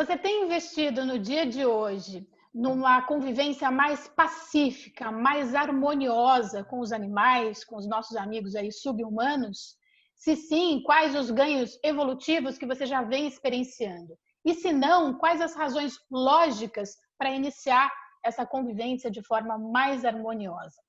você tem investido no dia de hoje numa convivência mais pacífica, mais harmoniosa com os animais, com os nossos amigos aí sub-humanos? Se sim, quais os ganhos evolutivos que você já vem experienciando? E se não, quais as razões lógicas para iniciar essa convivência de forma mais harmoniosa?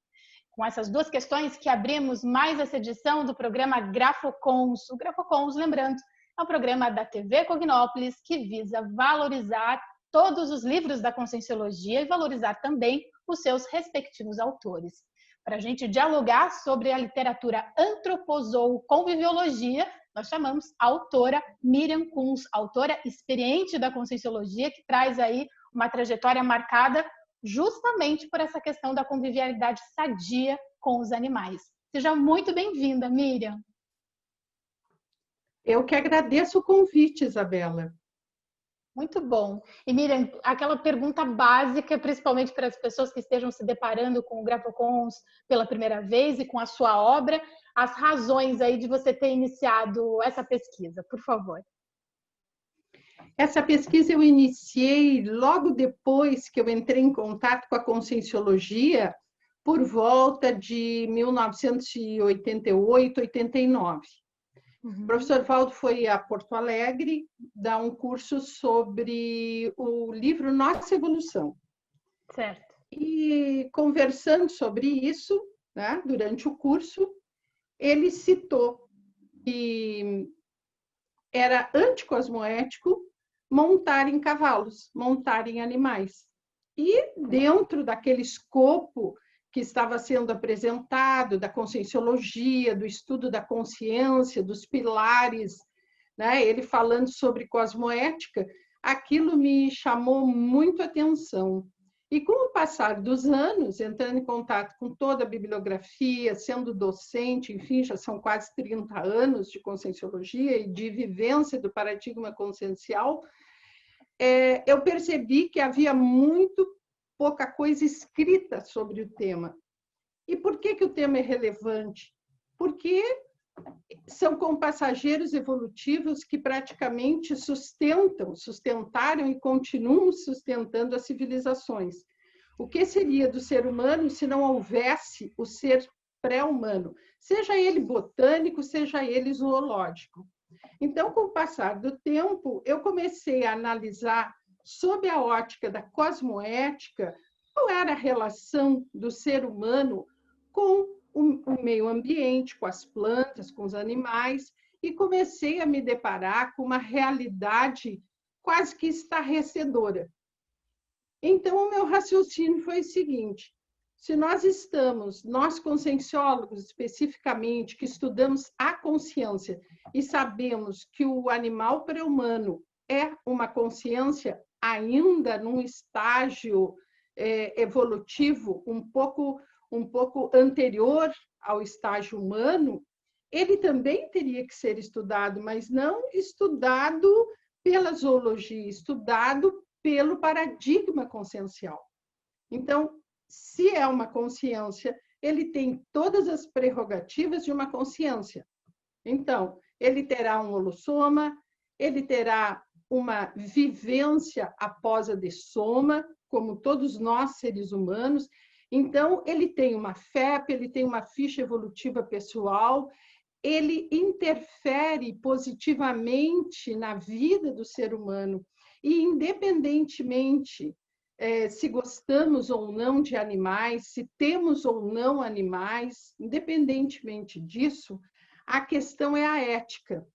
Com essas duas questões que abrimos mais essa edição do programa Grafocons. O Grafocons, lembrando, é um programa da TV Cognópolis que visa valorizar todos os livros da Conscienciologia e valorizar também os seus respectivos autores. Para a gente dialogar sobre a literatura antroposoo-conviviologia, nós chamamos a autora Miriam Kunz, autora experiente da Conscienciologia, que traz aí uma trajetória marcada justamente por essa questão da convivialidade sadia com os animais. Seja muito bem-vinda, Miriam. Eu que agradeço o convite, Isabela. Muito bom. E Miriam, aquela pergunta básica, principalmente para as pessoas que estejam se deparando com o Grafocons pela primeira vez e com a sua obra, as razões aí de você ter iniciado essa pesquisa, por favor. Essa pesquisa eu iniciei logo depois que eu entrei em contato com a Conscienciologia, por volta de 1988, 89. O professor Valdo foi a Porto Alegre dar um curso sobre o livro Nossa Evolução. Certo. E conversando sobre isso, né, durante o curso, ele citou que era anticosmoético montar em cavalos, montar em animais. E dentro daquele escopo que estava sendo apresentado, da conscienciologia, do estudo da consciência, dos pilares, né? Ele falando sobre cosmoética, aquilo me chamou muito a atenção. E com o passar dos anos, entrando em contato com toda a bibliografia, sendo docente, enfim, já são quase 30 anos de conscienciologia e de vivência do paradigma consciencial, eu percebi que havia muito pouca coisa escrita sobre o tema. E por que o tema é relevante? Porque são com passageiros evolutivos que praticamente sustentaram e continuam sustentando as civilizações. O que seria do ser humano se não houvesse o ser pré-humano, seja ele botânico, seja ele zoológico? Então, com o passar do tempo, eu comecei a analisar, sob a ótica da cosmoética, qual era a relação do ser humano com o meio ambiente, com as plantas, com os animais, e comecei a me deparar com uma realidade quase que estarrecedora. Então, o meu raciocínio foi o seguinte: se nós conscienciólogos especificamente, que estudamos a consciência e sabemos que o animal pré-humano é uma consciência ainda num estágio evolutivo um pouco anterior ao estágio humano, ele também teria que ser estudado, mas não estudado pela zoologia, estudado pelo paradigma consciencial. Então, se é uma consciência, ele tem todas as prerrogativas de uma consciência. Então, ele terá um holossoma, ele terá uma vivência após a dessoma, como todos nós, seres humanos. Então, ele tem uma FEP, ele tem uma ficha evolutiva pessoal, ele interfere positivamente na vida do ser humano. E, independentemente se gostamos ou não de animais, se temos ou não animais, independentemente disso, a questão é a ética.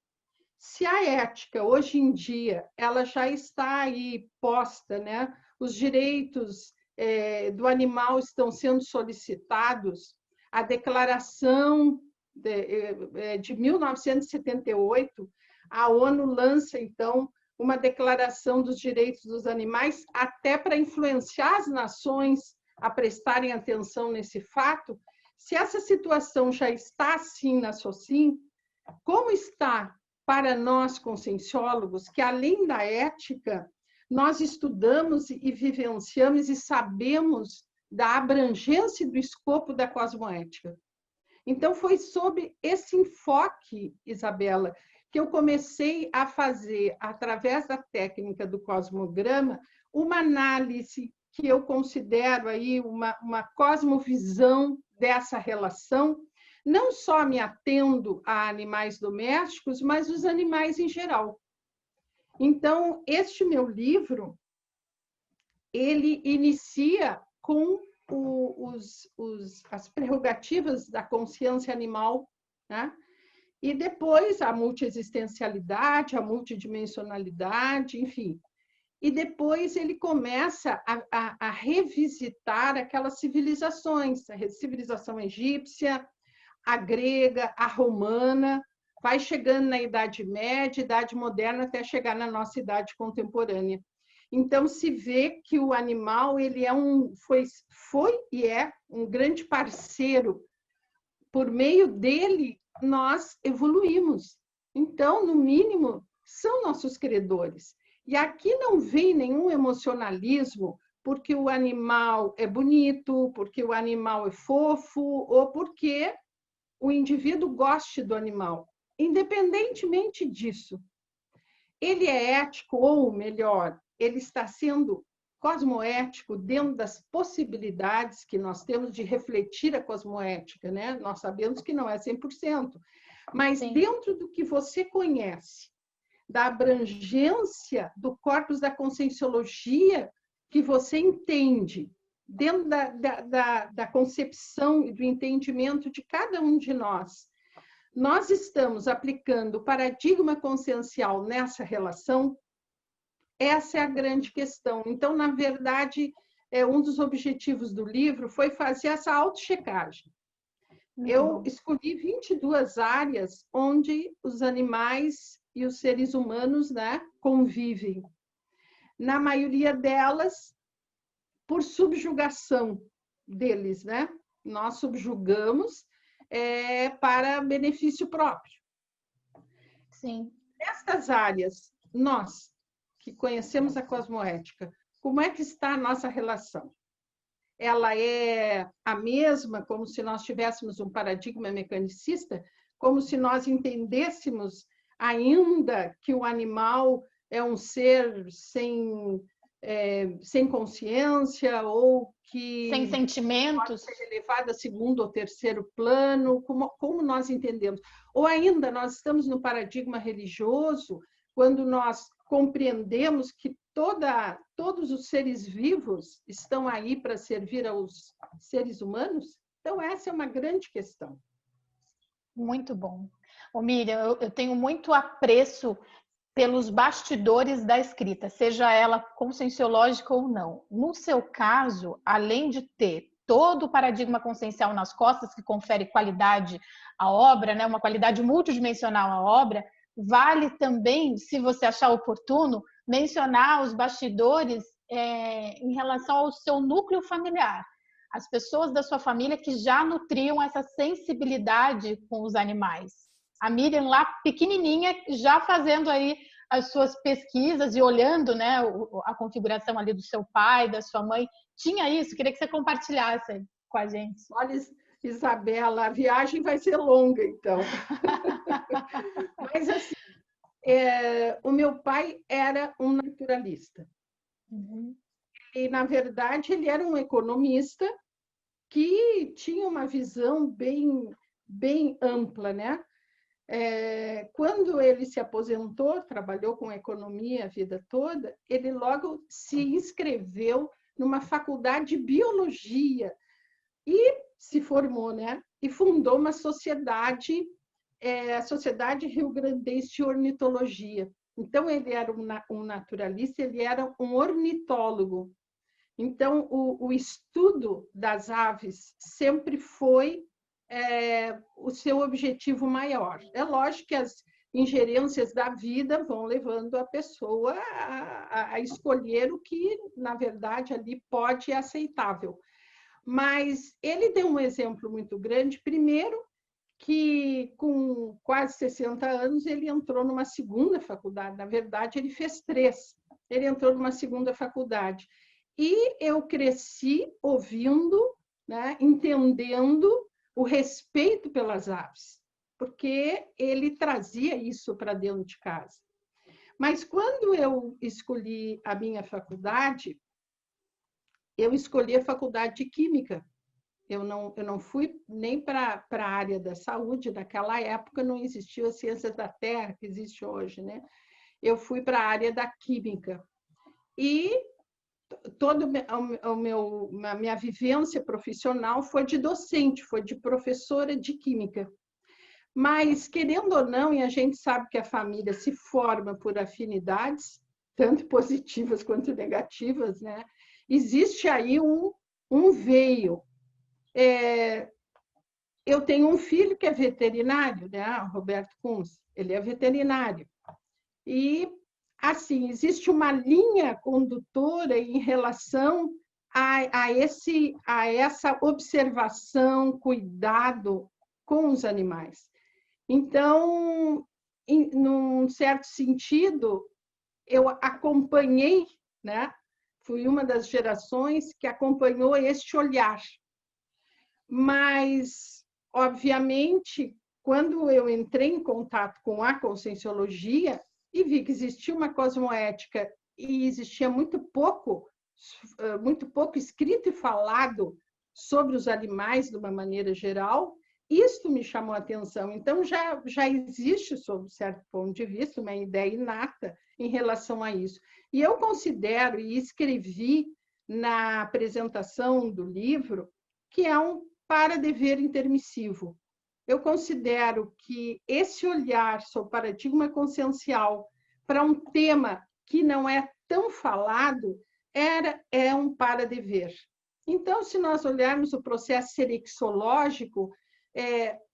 Se a ética, hoje em dia, ela já está aí posta, né? Os direitos do animal estão sendo solicitados, a declaração de 1978, a ONU lança, então, uma declaração dos direitos dos animais, até para influenciar as nações a prestarem atenção nesse fato. Se essa situação já está assim na SOCIM, como está para nós conscienciólogos, que além da ética, nós estudamos e vivenciamos e sabemos da abrangência e do escopo da cosmoética? Então, foi sob esse enfoque, Isabela, que eu comecei a fazer, através da técnica do cosmograma, uma análise que eu considero aí uma cosmovisão dessa relação, não só me atendo a animais domésticos, mas os animais em geral. Então, este meu livro, ele inicia com as prerrogativas da consciência animal, né? E depois a multiexistencialidade, a multidimensionalidade, enfim. E depois ele começa a revisitar aquelas civilizações, a civilização egípcia, a grega, a romana, vai chegando na Idade Média, Idade Moderna, até chegar na nossa idade contemporânea. Então, se vê que o animal ele foi e é um grande parceiro. Por meio dele, nós evoluímos. Então, no mínimo, são nossos credores. E aqui não vem nenhum emocionalismo porque o animal é bonito, porque o animal é fofo, ou porque o indivíduo goste do animal. Independentemente disso, ele é ético, ou melhor, ele está sendo cosmoético dentro das possibilidades que nós temos de refletir a cosmoética, né? Nós sabemos que não é 100%, mas Sim. Dentro do que você conhece, da abrangência do corpus da conscienciologia que você entende, dentro da concepção e do entendimento de cada um de nós, nós estamos aplicando o paradigma consciencial nessa relação. Essa é a grande questão. Então, na verdade, um dos objetivos do livro foi fazer essa autochecagem. Eu escolhi 22 áreas onde os animais e os seres humanos, né, convivem. Na maioria delas, por subjugação deles, né? Nós subjugamos para benefício próprio. Sim. Nestas áreas, nós que conhecemos a cosmoética, como é que está a nossa relação? Ela é a mesma, como se nós tivéssemos um paradigma mecanicista, como se nós entendêssemos ainda que o animal é um ser sem consciência ou que sem sentimentos, pode ser elevado a segundo ou terceiro plano, como nós entendemos. Ou ainda nós estamos no paradigma religioso, quando nós compreendemos que todos os seres vivos estão aí para servir aos seres humanos. Então, essa é uma grande questão. Muito bom. Ô, Miriam, eu tenho muito apreço pelos bastidores da escrita, seja ela conscienciológica ou não. No seu caso, além de ter todo o paradigma consciencial nas costas, que confere qualidade à obra, né, uma qualidade multidimensional à obra, vale também, se você achar oportuno, mencionar os bastidores em relação ao seu núcleo familiar. As pessoas da sua família que já nutriam essa sensibilidade com os animais. A Miriam lá pequenininha, já fazendo aí as suas pesquisas e olhando, né, a configuração ali do seu pai, da sua mãe. Tinha isso? Queria que você compartilhasse com a gente. Olha, Isabela, a viagem vai ser longa, então. Mas, assim, o meu pai era um naturalista. Uhum. E, na verdade, ele era um economista que tinha uma visão bem ampla, né? Quando ele se aposentou, trabalhou com economia a vida toda, ele logo se inscreveu numa faculdade de biologia e se formou, né? E fundou uma sociedade, a Sociedade Rio-Grandense de Ornitologia. Então, ele era um naturalista, ele era um ornitólogo. Então, o estudo das aves sempre foi o seu objetivo maior. É lógico que as ingerências da vida vão levando a pessoa a escolher o que, na verdade, ali pode e é aceitável. Mas ele deu um exemplo muito grande. Primeiro, que com quase 60 anos ele entrou numa segunda faculdade. Na verdade, ele fez 3. Ele entrou numa segunda faculdade. E eu cresci ouvindo, né, entendendo o respeito pelas aves. porque ele trazia isso para dentro de casa. Mas quando eu escolhi a minha faculdade, eu escolhi a faculdade de Química. Eu não fui nem para a área da saúde, naquela época não existia a ciência da Terra, que existe hoje, né? Eu fui para a área da Química. E toda a minha vivência profissional foi de docente, foi de professora de Química. Mas, querendo ou não, e a gente sabe que a família se forma por afinidades, tanto positivas quanto negativas, né? Existe aí um veio. Eu tenho um filho que é veterinário, né? O Roberto Kunz, ele é veterinário. E, assim, existe uma linha condutora em relação a essa observação, cuidado com os animais. Então, num certo sentido, eu acompanhei, né? Fui uma das gerações que acompanhou este olhar. Mas, obviamente, quando eu entrei em contato com a conscienciologia e vi que existia uma cosmoética e existia muito pouco escrito e falado sobre os animais de uma maneira geral, isto me chamou a atenção. Então, já existe, sob certo ponto de vista, uma ideia inata em relação a isso. E eu considero, e escrevi na apresentação do livro, que é um para-dever intermissivo. Eu considero que esse olhar sobre o paradigma consciencial para um tema que não é tão falado é um para-dever. Então, se nós olharmos o processo serexológico,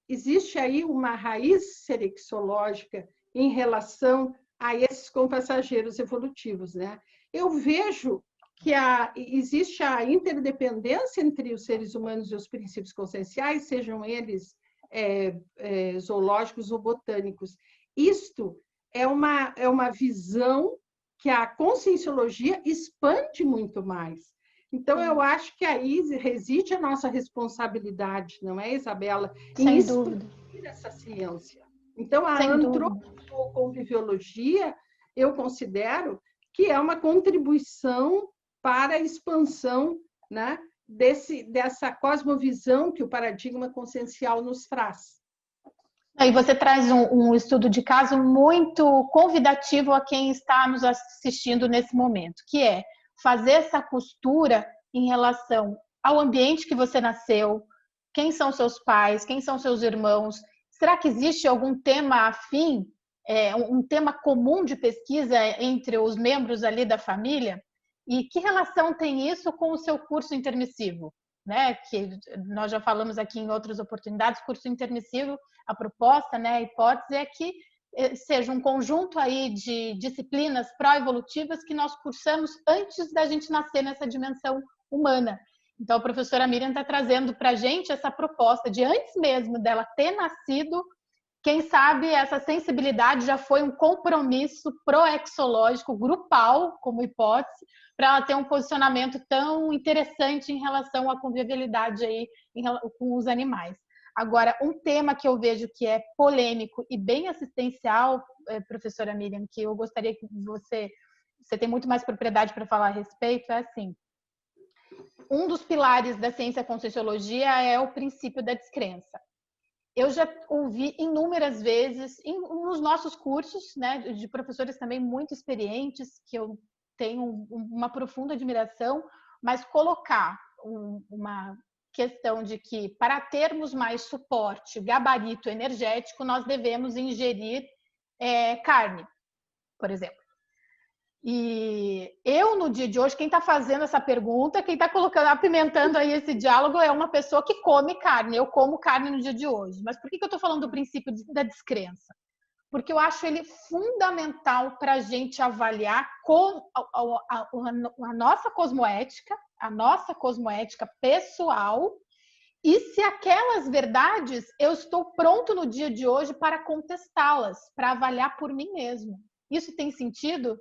existe aí uma raiz serexológica em relação a esses compassageiros evolutivos, né? Eu vejo que existe a interdependência entre os seres humanos e os princípios conscienciais, sejam eles zoológicos ou botânicos. Isto é uma visão que a conscienciologia expande muito mais. Então, eu acho que aí reside a nossa responsabilidade, não é, Isabela? Sem dúvida. Essa ciência. Então, a antropoconviviologia, eu considero que é uma contribuição para a expansão, né, dessa cosmovisão que o paradigma consciencial nos traz. Aí você traz um estudo de caso muito convidativo a quem está nos assistindo nesse momento, que é fazer essa costura em relação ao ambiente que você nasceu, quem são seus pais, quem são seus irmãos. Será que existe algum tema afim, um tema comum de pesquisa entre os membros ali da família? E que relação tem isso com o seu curso intermissivo? Né? Que nós já falamos aqui em outras oportunidades, curso intermissivo, a proposta, né, a hipótese é que seja um conjunto aí de disciplinas pró-evolutivas que nós cursamos antes da gente nascer nessa dimensão humana. Então, a professora Miriam está trazendo para a gente essa proposta de antes mesmo dela ter nascido, quem sabe essa sensibilidade já foi um compromisso proexológico grupal, como hipótese, para ela ter um posicionamento tão interessante em relação à convivialidade aí com os animais. Agora, um tema que eu vejo que é polêmico e bem assistencial, professora Miriam, que eu gostaria que você tem muito mais propriedade para falar a respeito, é assim: um dos pilares da ciência conscienciologia é o princípio da descrença. Eu já ouvi inúmeras vezes, nos nossos cursos, né, de professores também muito experientes, que eu tenho uma profunda admiração, mas colocar uma questão de que, para termos mais suporte, gabarito energético, nós devemos ingerir carne, por exemplo. E eu, no dia de hoje, quem está fazendo essa pergunta, quem está colocando, apimentando aí esse diálogo é uma pessoa que come carne. Eu como carne no dia de hoje. Mas por que eu estou falando do princípio da descrença? Porque eu acho ele fundamental para a gente avaliar a nossa cosmoética pessoal, e se aquelas verdades eu estou pronto no dia de hoje para contestá-las, para avaliar por mim mesmo. Isso tem sentido?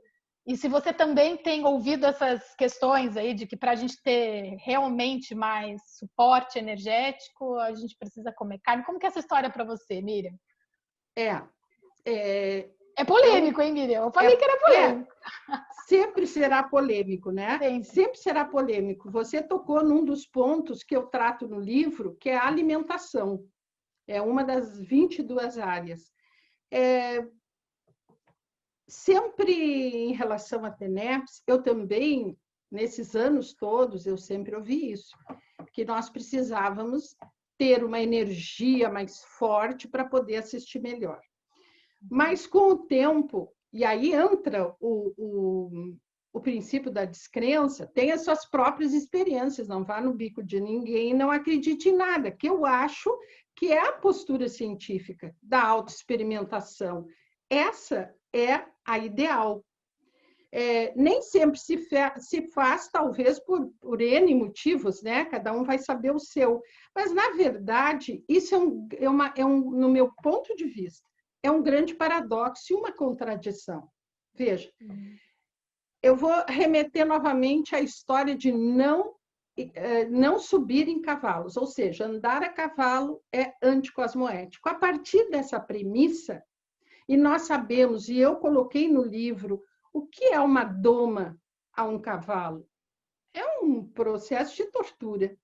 E se você também tem ouvido essas questões aí de que para a gente ter realmente mais suporte energético, a gente precisa comer carne. Como que é essa história para você, Miriam? É polêmico, hein, Miriam? Eu falei que era polêmico. Sempre será polêmico, né? Sempre será polêmico. Você tocou num dos pontos que eu trato no livro, que é a alimentação. É uma das 22 áreas. Sempre em relação à TENEPS, eu também, nesses anos todos, eu sempre ouvi isso, que nós precisávamos ter uma energia mais forte para poder assistir melhor. Mas, com o tempo, e aí entra o princípio da descrença, tem as suas próprias experiências, não vá no bico de ninguém, não acredite em nada, que eu acho que é a postura científica da autoexperimentação. Essa é a ideal. Nem sempre se faz, talvez, por N motivos, né? Cada um vai saber o seu. Mas, na verdade, isso no meu ponto de vista, é um grande paradoxo e uma contradição. Veja, eu vou remeter novamente à história de não subir em cavalos, ou seja, andar a cavalo é anticosmoético. A partir dessa premissa, e nós sabemos, e eu coloquei no livro, o que é uma doma a um cavalo? É um processo de tortura.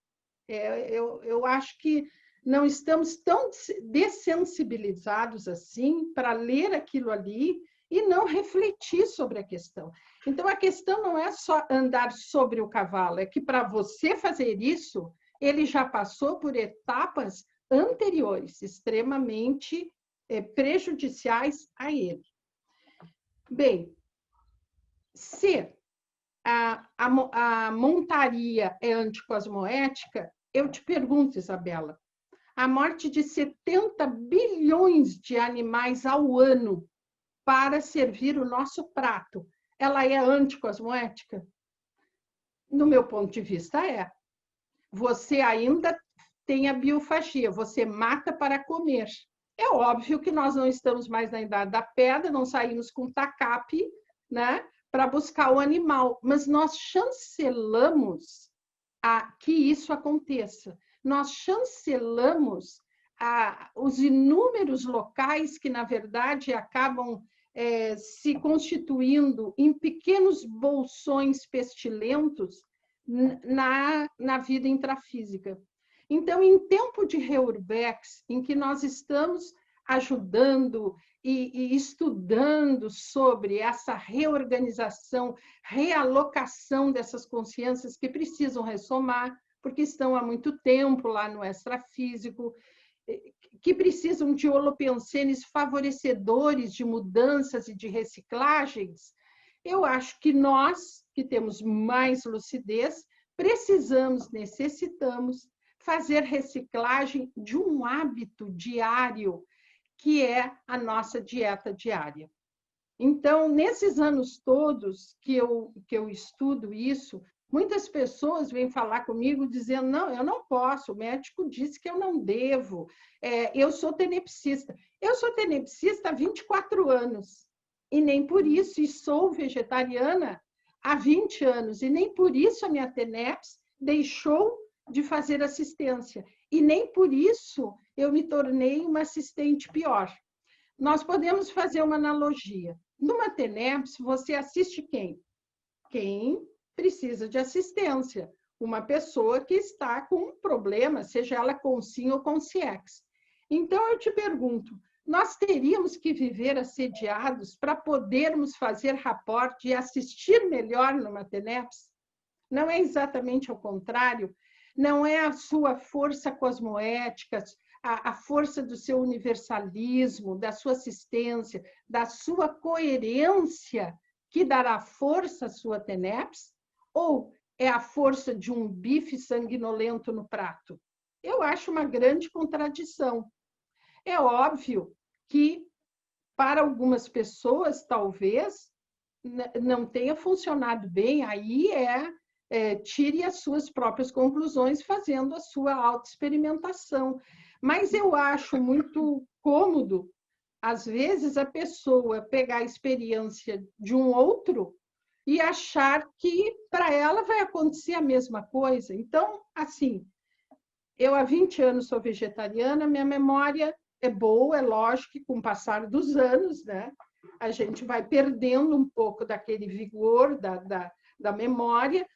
Eu acho que não estamos tão dessensibilizados assim para ler aquilo ali e não refletir sobre a questão. Então, a questão não é só andar sobre o cavalo, é que para você fazer isso, ele já passou por etapas anteriores, extremamente prejudiciais a ele. Bem, se a montaria é anticosmoética, eu te pergunto, Isabela, a morte de 70 bilhões de animais ao ano para servir o nosso prato, ela é anticosmoética? No meu ponto de vista, é. Você ainda tem a biofagia, você mata para comer. É óbvio que nós não estamos mais na idade da pedra, não saímos com tacape, né, para buscar o animal, mas nós chancelamos que isso aconteça. Nós chancelamos os inúmeros locais que, na verdade, acabam se constituindo em pequenos bolsões pestilentos na vida intrafísica. Então, em tempo de reurbex, em que nós estamos ajudando e estudando sobre essa reorganização, realocação dessas consciências que precisam ressomar, porque estão há muito tempo lá no extrafísico, que precisam de holopensenes favorecedores de mudanças e de reciclagens, eu acho que nós, que temos mais lucidez, necessitamos fazer reciclagem de um hábito diário, que é a nossa dieta diária. Então, nesses anos todos que eu estudo isso, muitas pessoas vêm falar comigo dizendo, não, eu não posso, o médico disse que eu não devo, eu sou tenepsista. Eu sou tenepsista há 24 anos, e nem por isso, e sou vegetariana há 20 anos, e nem por isso a minha TENEPS deixou de fazer assistência, e nem por isso eu me tornei uma assistente pior. Nós podemos fazer uma analogia. Numa TENEPS, você assiste quem? Quem precisa de assistência. Uma pessoa que está com um problema, seja ela com SIM ou com CIEX. Então, eu te pergunto, nós teríamos que viver assediados para podermos fazer raporte e assistir melhor numa TENEPS? Não é exatamente ao contrário? Não é a sua força cosmoética, a força do seu universalismo, da sua assistência, da sua coerência que dará força à sua TENEPS? Ou é a força de um bife sanguinolento no prato? Eu acho uma grande contradição. É óbvio que, para algumas pessoas, talvez não tenha funcionado bem, aí tire as suas próprias conclusões fazendo a sua autoexperimentação. Mas eu acho muito cômodo, às vezes, a pessoa pegar a experiência de um outro e achar que para ela vai acontecer a mesma coisa. Então, assim, eu há 20 anos sou vegetariana, minha memória é boa, é lógico que com o passar dos anos, né, a gente vai perdendo um pouco daquele vigor, da memória,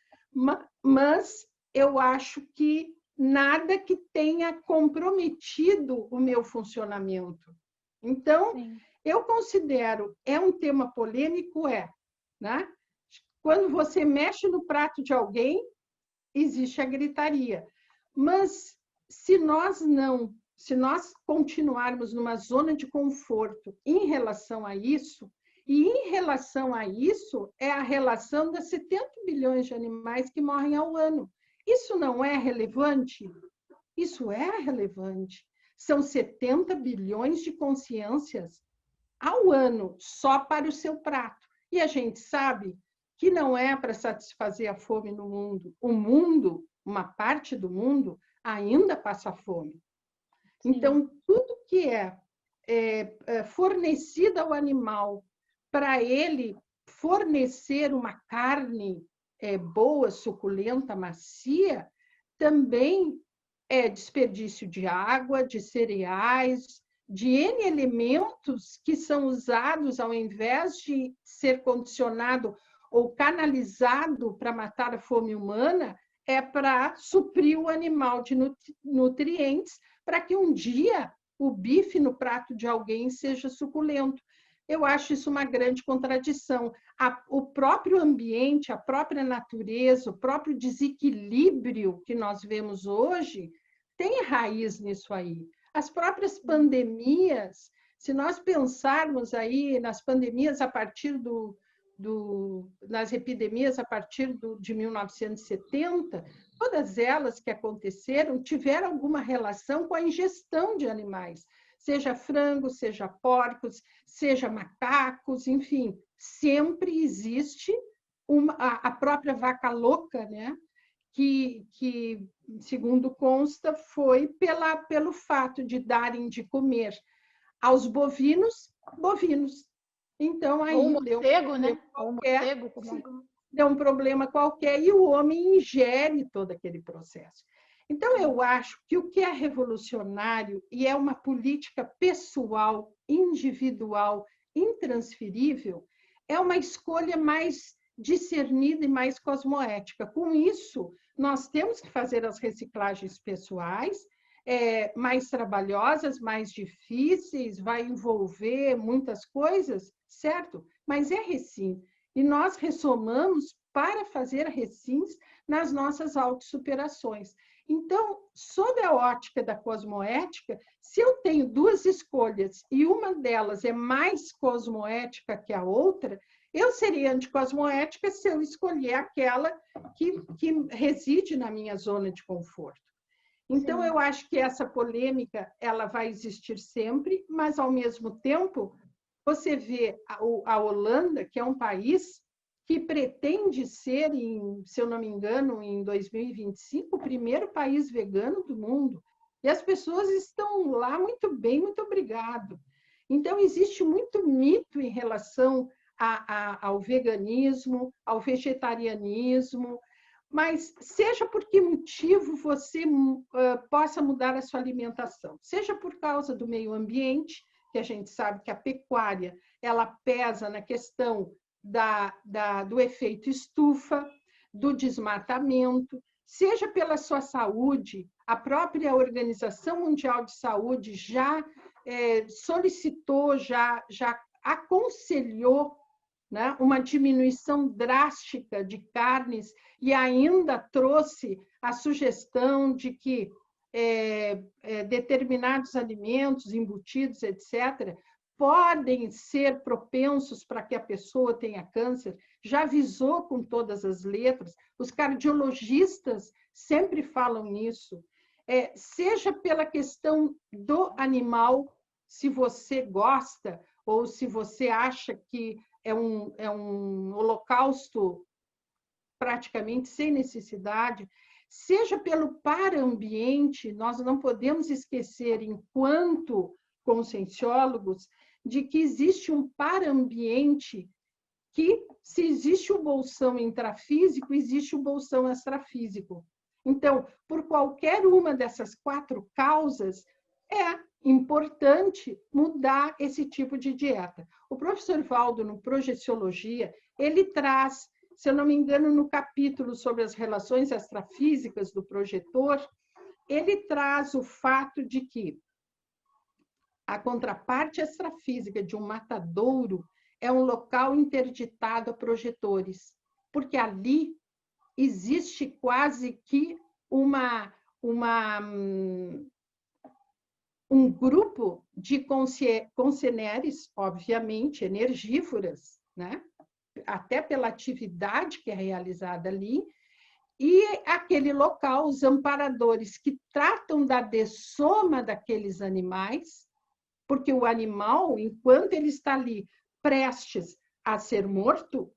mas eu acho que nada que tenha comprometido o meu funcionamento. Então, sim, eu considero, é um tema polêmico, né? Quando você mexe no prato de alguém, existe a gritaria. Mas se nós continuarmos numa zona de conforto em relação a isso, e em relação a isso é a relação das 70 bilhões de animais que morrem ao ano. Isso não é relevante? Isso é relevante. São 70 bilhões de consciências ao ano só para o seu prato. E a gente sabe que não é para satisfazer a fome no mundo. O mundo, uma parte do mundo, ainda passa fome. Sim. Então, tudo que é fornecido ao animal para ele fornecer uma carne boa, suculenta, macia, também é desperdício de água, de cereais, de N elementos que são usados ao invés de ser condicionado ou canalizado para matar a fome humana, é para suprir o animal de nutrientes, para que um dia o bife no prato de alguém seja suculento. Eu acho isso uma grande contradição. O próprio ambiente, a própria natureza, o próprio desequilíbrio que nós vemos hoje tem raiz nisso aí. As próprias pandemias, se nós pensarmos aí nas pandemias a partir nas epidemias a partir de 1970, todas elas que aconteceram tiveram alguma relação com a ingestão de animais, seja frango, seja porcos, seja macacos, enfim, sempre existe a própria vaca louca, né? Que, segundo consta, foi pelo fato de darem de comer aos bovinos. Então, aí ou morcego, né? Deu um problema qualquer e o homem ingere todo aquele processo. Então, eu acho que o que é revolucionário e é uma política pessoal, individual, intransferível, é uma escolha mais discernida e mais cosmoética. Com isso, nós temos que fazer as reciclagens pessoais, mais trabalhosas, mais difíceis, vai envolver muitas coisas, certo? Mas é recim. E nós ressomamos para fazer recins nas nossas autossuperações. Então, sob a ótica da cosmoética, se eu tenho duas escolhas e uma delas é mais cosmoética que a outra, eu seria anticosmoética se eu escolher aquela que reside na minha zona de conforto. Então, sim, eu acho que essa polêmica ela vai existir sempre, mas, ao mesmo tempo, você vê a Holanda, que é um país que pretende ser, se eu não me engano, em 2025, o primeiro país vegano do mundo. E as pessoas estão lá muito bem, muito obrigado. Então, existe muito mito em relação ao veganismo, ao vegetarianismo, mas seja por que motivo você possa mudar a sua alimentação, seja por causa do meio ambiente, que a gente sabe que a pecuária ela pesa na questão do efeito estufa, do desmatamento, seja pela sua saúde, a própria Organização Mundial de Saúde já solicitou, já aconselhou, né, uma diminuição drástica de carnes e ainda trouxe a sugestão de que determinados alimentos, embutidos, etc., podem ser propensos para que a pessoa tenha câncer, já avisou com todas as letras, os cardiologistas sempre falam nisso, seja pela questão do animal, se você gosta ou se você acha que é um holocausto praticamente sem necessidade, seja pelo para-ambiente, nós não podemos esquecer, enquanto conscienciólogos, de que existe um para-ambiente que, se existe o bolsão intrafísico, existe o bolsão extrafísico. Então, por qualquer uma dessas 4 causas, é importante mudar esse tipo de dieta. O professor Valdo, no Projeciologia, ele traz, se eu não me engano, no capítulo sobre as relações extrafísicas do projetor, ele traz o fato de que a contraparte extrafísica de um matadouro é um local interditado a projetores, porque ali existe quase que um grupo de consceneres, obviamente, energívoras, né? Até pela atividade que é realizada ali, e aquele local, os amparadores que tratam da dessoma daqueles animais, porque o animal, enquanto ele está ali prestes a ser morto,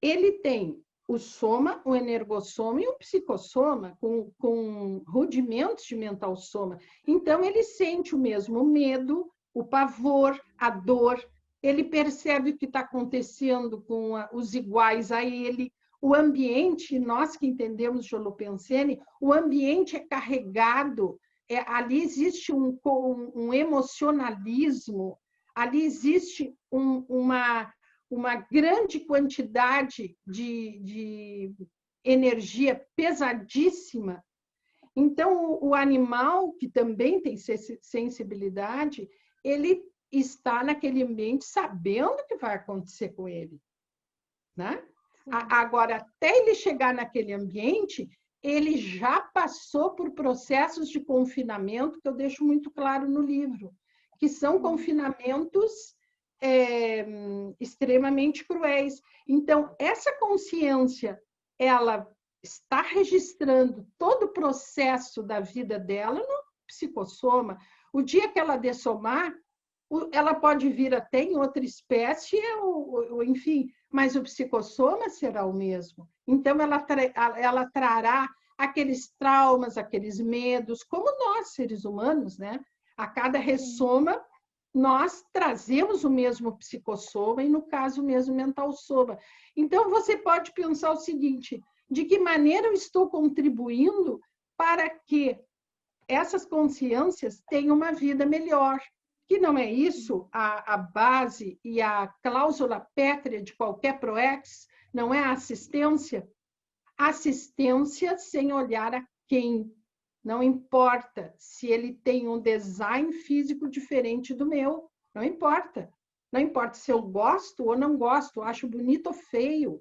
ele tem o soma, o energossoma e o psicossoma, com rudimentos de mental soma. Então, ele sente o mesmo medo, o pavor, a dor, ele percebe o que está acontecendo com os iguais a ele. O ambiente, nós que entendemos de Holopensene, o ambiente é carregado, ali existe um emocionalismo, ali existe uma grande quantidade de energia pesadíssima. Então, o animal, que também tem sensibilidade, ele está naquele ambiente sabendo o que vai acontecer com ele, né? Agora, até ele chegar naquele ambiente, ele já passou por processos de confinamento, que eu deixo muito claro no livro, que são confinamentos extremamente cruéis. Então, essa consciência, ela está registrando todo o processo da vida dela no psicossoma. O dia que ela dessomar, ela pode vir até em outra espécie, ou enfim, mas o psicossoma será o mesmo. Então, ela trará aqueles traumas, aqueles medos, como nós, seres humanos, né? A cada ressoma, nós trazemos o mesmo psicossoma e, no caso, o mesmo mental soma. Então, você pode pensar o seguinte: de que maneira eu estou contribuindo para que essas consciências tenham uma vida melhor? Que não é isso a base e a cláusula pétrea de qualquer PROEX? Não é a assistência? Assistência sem olhar a quem. Não importa se ele tem um design físico diferente do meu, não importa. Não importa se eu gosto ou não gosto, acho bonito ou feio,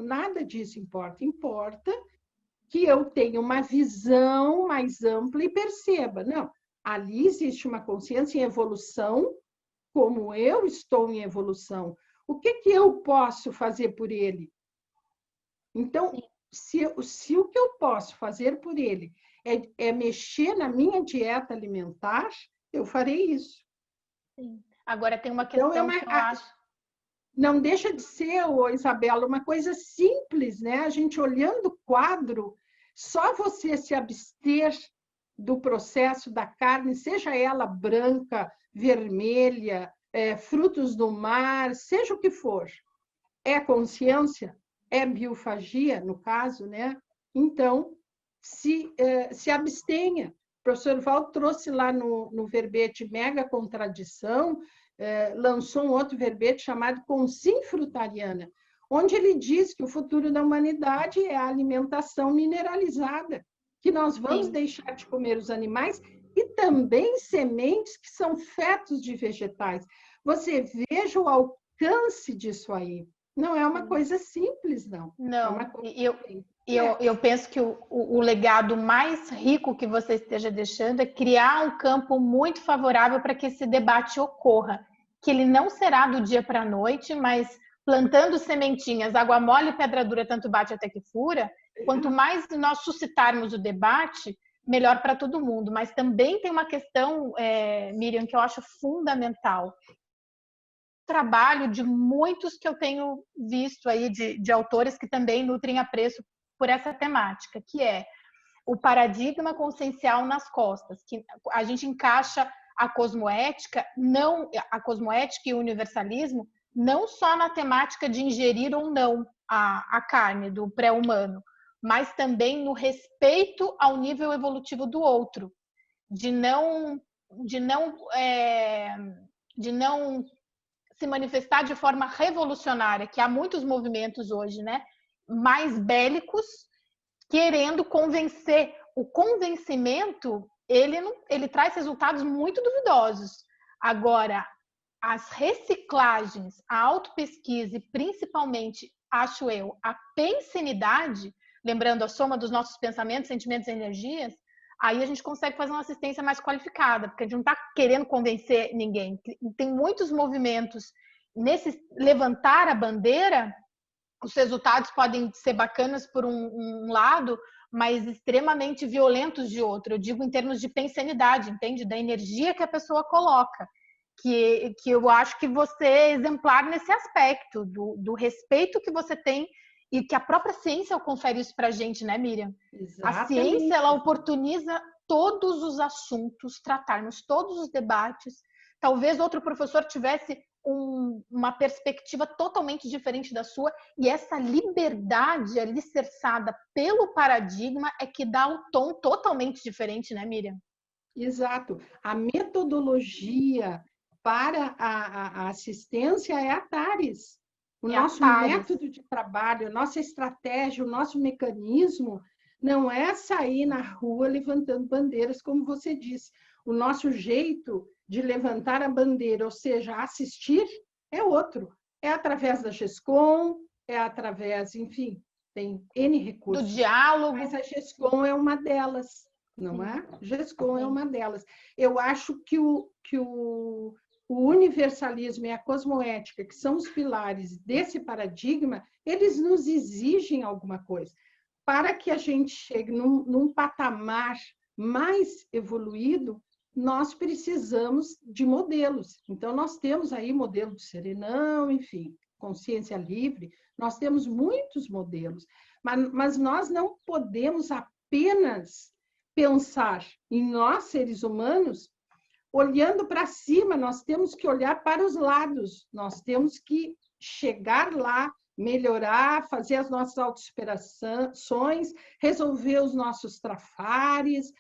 nada disso importa. Importa que eu tenha uma visão mais ampla e perceba, não, ali existe uma consciência em evolução, como eu estou em evolução. O que eu posso fazer por ele? Então, se o que eu posso fazer por ele é mexer na minha dieta alimentar, eu farei isso. Sim. Agora, tem uma questão então, que eu acho... Não deixa de ser, Isabela, uma coisa simples, né? A gente olhando o quadro, só você se abster do processo da carne, seja ela branca, vermelha, frutos do mar, seja o que for, é consciência, é biofagia, no caso, né? Então, se abstenha. O professor Val trouxe lá no verbete Mega Contradição, lançou um outro verbete chamado Consim Frutariana, onde ele diz que o futuro da humanidade é a alimentação mineralizada, que nós vamos deixar de comer os animais e também sementes que são fetos de vegetais. Você veja o alcance disso aí. Não é uma coisa simples, não. Não, é uma coisa eu penso que o legado mais rico que você esteja deixando é criar um campo muito favorável para que esse debate ocorra, que ele não será do dia para a noite, mas plantando sementinhas, água mole e pedra dura, tanto bate até que fura. Quanto mais nós suscitarmos o debate, melhor para todo mundo. Mas também tem uma questão, Miriam, que eu acho fundamental. Trabalho de muitos que eu tenho visto aí, de autores que também nutrem apreço por essa temática, que é o paradigma consciencial nas costas, que a gente encaixa a cosmoética e o universalismo não só na temática de ingerir ou não a carne do pré-humano, mas também no respeito ao nível evolutivo do outro. de não, de não, de não se manifestar de forma revolucionária, que há muitos movimentos hoje, né, mais bélicos, querendo convencer. O convencimento, ele traz resultados muito duvidosos. Agora, as reciclagens, a autopesquisa e principalmente, acho eu, a pensenidade, lembrando a soma dos nossos pensamentos, sentimentos e energias, aí a gente consegue fazer uma assistência mais qualificada, porque a gente não está querendo convencer ninguém. Tem muitos movimentos nesse levantar a bandeira, os resultados podem ser bacanas por um lado, mas extremamente violentos de outro. Eu digo em termos de pensenidade, entende? Da energia que a pessoa coloca. Que eu acho que você é exemplar nesse aspecto, do respeito que você tem e que a própria ciência confere isso para a gente, né, Miriam? Exatamente. A ciência, ela oportuniza todos os assuntos, tratarmos todos os debates. Talvez outro professor tivesse uma perspectiva totalmente diferente da sua, e essa liberdade alicerçada pelo paradigma é que dá um tom totalmente diferente, né, Miriam? Exato. A metodologia para a assistência é a TARES. O nosso método de trabalho, a nossa estratégia, o nosso mecanismo não é sair na rua levantando bandeiras, como você disse. O nosso jeito de levantar a bandeira, ou seja, assistir, é outro. É através da GESCOM, é através, enfim, tem N recursos. Do diálogo. Mas a GESCOM é uma delas, não é? GESCOM é uma delas. Eu acho que o universalismo e a cosmoética, que são os pilares desse paradigma, eles nos exigem alguma coisa. Para que a gente chegue num patamar mais evoluído, nós precisamos de modelos. Então, nós temos aí modelo de Serenão, enfim, consciência livre, nós temos muitos modelos, mas nós não podemos apenas pensar em nós, seres humanos, olhando para cima, nós temos que olhar para os lados, nós temos que chegar lá, melhorar, fazer as nossas autossuperações, resolver os nossos trafares,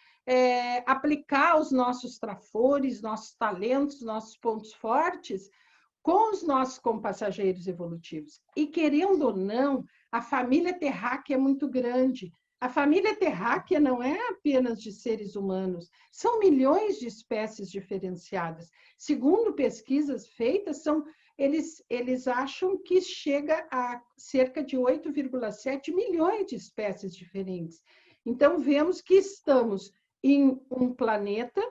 aplicar os nossos trafores, nossos talentos, nossos pontos fortes com os nossos compassageiros evolutivos. E, querendo ou não, a família terráquea é muito grande. A família terráquea não é apenas de seres humanos, são milhões de espécies diferenciadas. Segundo pesquisas feitas, eles acham que chega a cerca de 8,7 milhões de espécies diferentes. Então, vemos que estamos em um planeta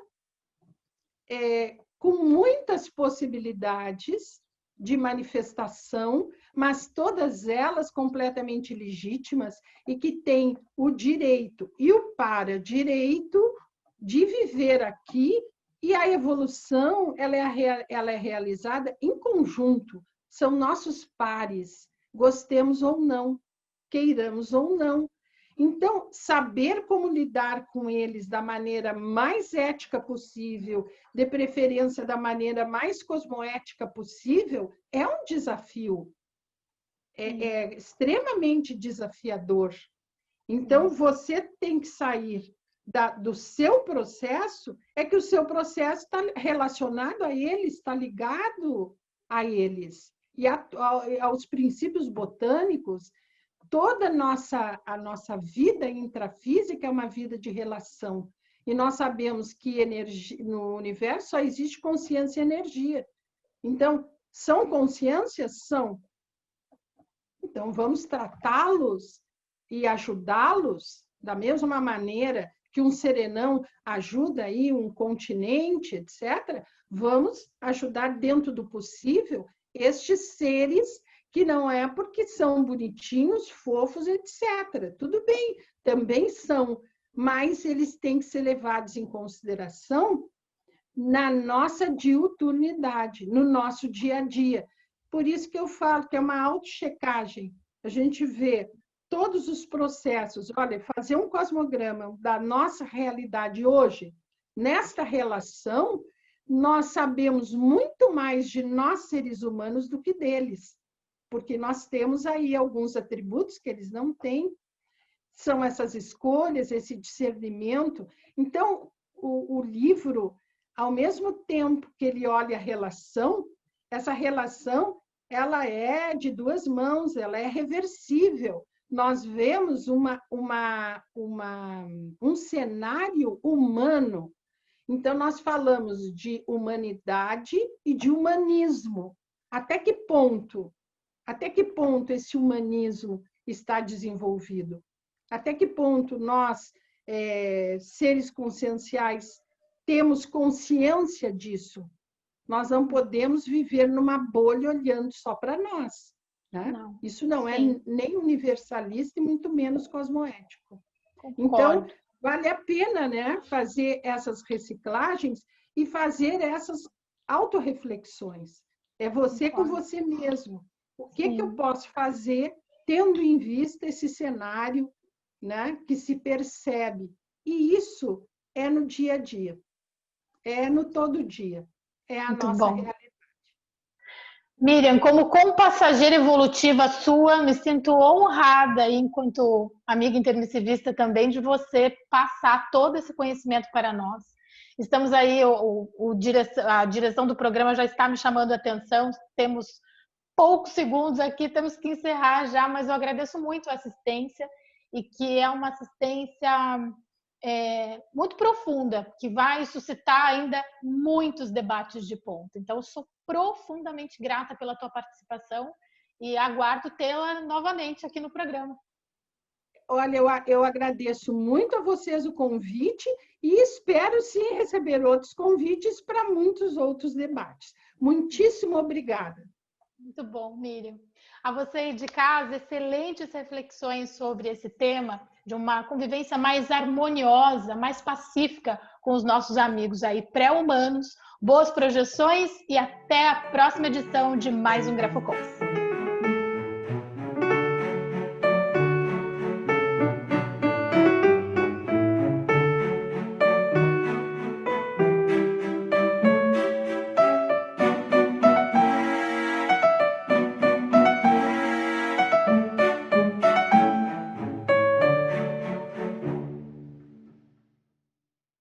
com muitas possibilidades de manifestação, mas todas elas completamente legítimas e que têm o direito e o para-direito de viver aqui, e a evolução ela é realizada em conjunto, são nossos pares, gostemos ou não, queiramos ou não. Então, saber como lidar com eles da maneira mais ética possível, de preferência da maneira mais cosmoética possível, é um desafio. É extremamente desafiador. Então, você tem que sair do seu processo, é que o seu processo está relacionado a eles, está ligado a eles. E aos princípios botânicos, toda a nossa vida intrafísica é uma vida de relação. E nós sabemos que no universo só existe consciência e energia. Então, são consciências? São. Então, vamos tratá-los e ajudá-los da mesma maneira que um serenão ajuda aí um continente, etc. Vamos ajudar dentro do possível estes seres que não é porque são bonitinhos, fofos, etc. Tudo bem, também são, mas eles têm que ser levados em consideração na nossa diuturnidade, no nosso dia a dia. Por isso que eu falo que é uma autochecagem. A gente vê todos os processos, olha, fazer um cosmograma da nossa realidade hoje, nesta relação, nós sabemos muito mais de nós seres humanos do que deles, porque nós temos aí alguns atributos que eles não têm, são essas escolhas, esse discernimento. Então, o livro, ao mesmo tempo que ele olha a relação, essa relação ela é de duas mãos, ela é reversível. Nós vemos um cenário humano. Então, nós falamos de humanidade e de humanismo. Até que ponto esse humanismo está desenvolvido? Até que ponto nós, seres conscienciais, temos consciência disso? Nós não podemos viver numa bolha olhando só para nós. Né? Não. Isso não é nem universalista e muito menos cosmoético. Concordo. Então, vale a pena, né, fazer essas reciclagens e fazer essas autorreflexões. É você com você mesmo. O que eu posso fazer tendo em vista esse cenário, né, que se percebe? E isso é no dia a dia, é no todo dia, é a nossa realidade. Miriam, como compassageira evolutiva sua, me sinto honrada, enquanto amiga intermissivista também, de você passar todo esse conhecimento para nós. Estamos aí, a direção do programa já está me chamando a atenção, temos poucos segundos aqui, temos que encerrar já, mas eu agradeço muito a assistência, e que é uma assistência muito profunda, que vai suscitar ainda muitos debates de ponta. Então, eu sou profundamente grata pela tua participação e aguardo tê-la novamente aqui no programa. Olha, eu agradeço muito a vocês o convite e espero sim receber outros convites para muitos outros debates. Muitíssimo obrigada. Muito bom, Miriam. A você aí de casa, excelentes reflexões sobre esse tema de uma convivência mais harmoniosa, mais pacífica com os nossos amigos aí pré-humanos. Boas projeções e até a próxima edição de mais um Grafocons.